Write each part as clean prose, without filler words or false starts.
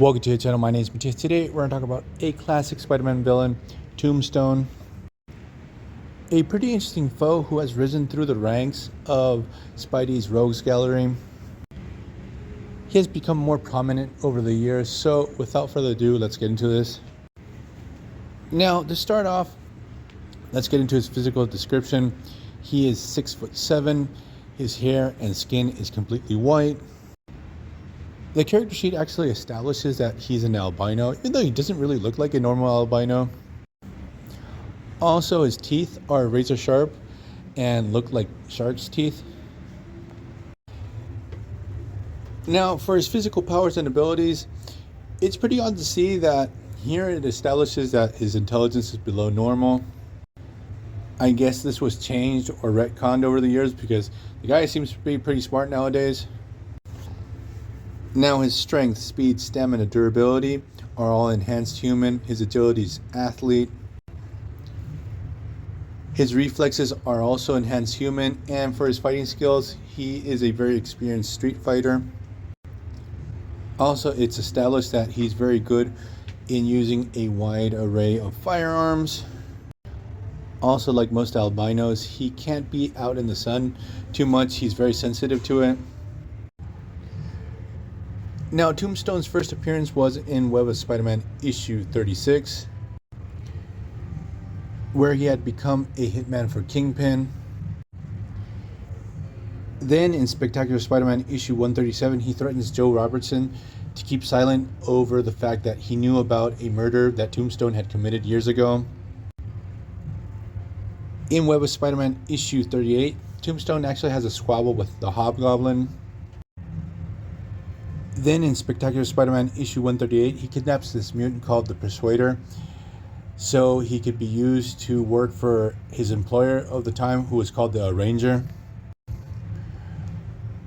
Welcome to the channel. My name is Matthias. Today we're going to talk about a classic Spider-Man villain, Tombstone. A pretty interesting foe who has risen through the ranks of Spidey's rogues gallery. He has become more prominent over the years, so without further ado, let's get into this. Now, to start off, let's get into his physical description. He is 6'7". His hair and skin is completely white. The character sheet actually establishes that he's an albino, even though he doesn't really look like a normal albino. Also, his teeth are razor sharp and look like shark's teeth. Now, for his physical powers and abilities, it's pretty odd to see that here it establishes that his intelligence is below normal. I guess this was changed or retconned over the years because the guy seems to be pretty smart nowadays. Now his strength, speed, stamina, durability are all enhanced human. His agility is athlete. His reflexes are also enhanced human, and for his fighting skills, he is a very experienced street fighter. Also, it's established that he's very good in using a wide array of firearms. Also, like most albinos, he can't be out in the sun too much. He's very sensitive to it. Now, Tombstone's first appearance was in Web of Spider-Man issue 36, where he had become a hitman for Kingpin. Then in Spectacular Spider-Man issue 137, he threatens Joe Robertson to keep silent over the fact that he knew about a murder that Tombstone had committed years ago. In Web of Spider-Man issue 38, Tombstone actually has a squabble with the Hobgoblin. Then in Spectacular Spider-Man issue 138, he kidnaps this mutant called the Persuader, so he could be used to work for his employer of the time, who was called the Arranger.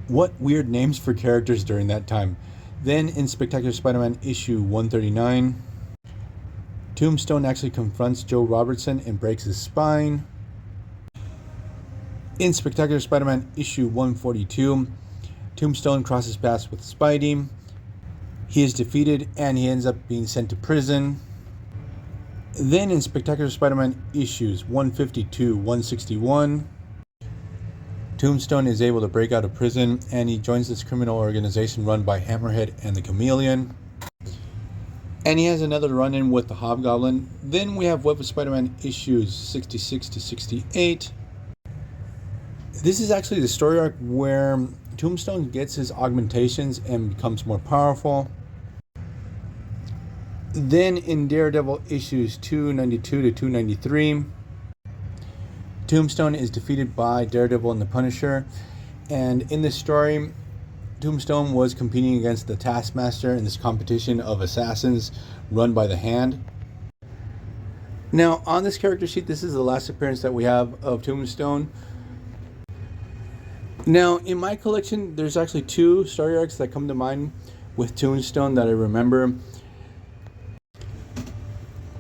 What weird names for characters during that time. Then in Spectacular Spider-Man issue 139, Tombstone actually confronts Joe Robertson and breaks his spine. In Spectacular Spider-Man issue 142, Tombstone crosses paths with Spidey. He is defeated and he ends up being sent to prison. Then in Spectacular Spider-Man issues 152, 161, Tombstone is able to break out of prison and he joins this criminal organization run by Hammerhead and the Chameleon. And he has another run-in with the Hobgoblin. Then we have Web of Spider-Man issues 66 to 68. This is actually the story arc where Tombstone gets his augmentations and becomes more powerful. Then in Daredevil issues 292 to 293, Tombstone is defeated by Daredevil and the Punisher. And in this story, Tombstone was competing against the Taskmaster in this competition of assassins run by the Hand. Now, on this character sheet, this is the last appearance that we have of Tombstone. Now, in my collection, there's actually two story arcs that come to mind with Tombstone that I remember.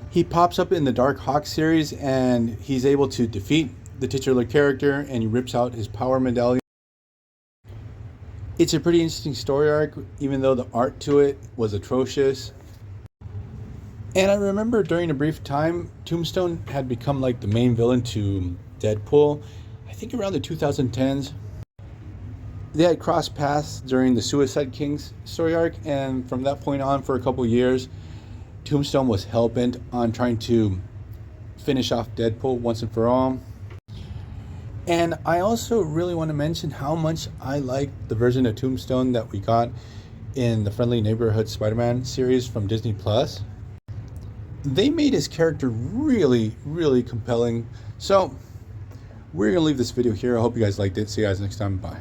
He pops up in the Dark Hawk series and he's able to defeat the titular character and he rips out his power medallion. It's a pretty interesting story arc, even though the art to it was atrocious. And I remember during a brief time, Tombstone had become like the main villain to Deadpool, I think around the 2010s. They had crossed paths during the Suicide Kings story arc, and from that point on for a couple years, Tombstone was hell-bent on trying to finish off Deadpool once and for all. And I also really want to mention how much I like the version of Tombstone that we got in the Friendly Neighborhood Spider-Man series from Disney+. They made his character really, really compelling. So, we're going to leave this video here. I hope you guys liked it. See you guys next time. Bye.